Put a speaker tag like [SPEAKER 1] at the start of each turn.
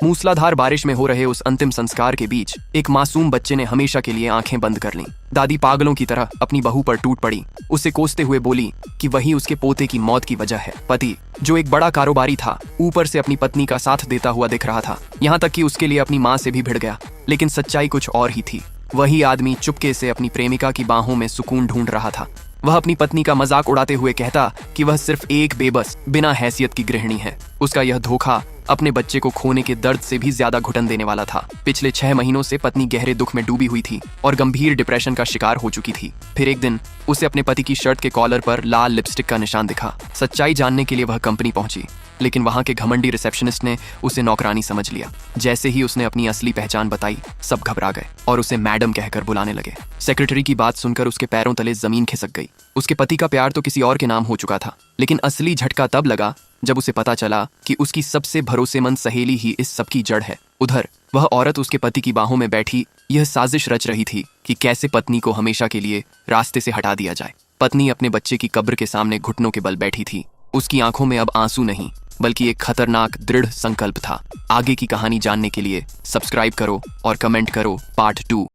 [SPEAKER 1] मूसलाधार बारिश में हो रहे उस अंतिम संस्कार के बीच एक मासूम बच्चे ने हमेशा के लिए आंखें बंद कर लीं। दादी पागलों की तरह अपनी बहू पर टूट पड़ी, उसे कोसते हुए बोली कि वही उसके पोते की मौत की वजह है। पति, जो एक बड़ा कारोबारी था, ऊपर से अपनी पत्नी का साथ देता हुआ दिख रहा था, यहाँ तक कि उसके लिए अपनी माँ से भी भिड़ गया। लेकिन सच्चाई कुछ और ही थी। वही आदमी चुपके से अपनी प्रेमिका की बाहों में सुकून ढूंढ रहा था। वह अपनी पत्नी का मजाक उड़ाते हुए कहता कि वह सिर्फ एक बेबस, बिना हैसियत की गृहिणी है। उसका यह धोखा अपने बच्चे को खोने के दर्द से भी ज्यादा घुटन देने वाला था। पिछले 6 महीनों से पत्नी गहरे दुख में डूबी हुई थी और गंभीर डिप्रेशन का शिकार हो चुकी थी। फिर एक दिन उसे अपने पति की शर्ट के कॉलर पर लाल लिपस्टिक का निशान दिखा। सच्चाई जानने के लिए वह कंपनी पहुंची, लेकिन वहां के घमंडी रिसेप्शनिस्ट ने उसे नौकरानी समझ लिया। जैसे ही उसने अपनी असली पहचान बताई, सब घबरा गए और उसे मैडम कहकर बुलाने लगे। सेक्रेटरी की बात सुनकर उसके पैरों तले जमीन खिसक गई। उसके पति का प्यार तो किसी और के नाम हो चुका था, लेकिन असली झटका तब लगा जब उसे पता चला कि उसकी सबसे भरोसेमंद सहेली ही इस सब की जड़ है। उधर वह औरत उसके पति की बाहों में बैठी यह साजिश रच रही थी कि कैसे पत्नी को हमेशा के लिए रास्ते से हटा दिया जाए। पत्नी अपने बच्चे की कब्र के सामने घुटनों के बल बैठी थी। उसकी आंखों में अब आंसू नहीं, बल्कि एक खतरनाक दृढ़ संकल्प था। आगे की कहानी जानने के लिए सब्सक्राइब करो और कमेंट करो पार्ट 2।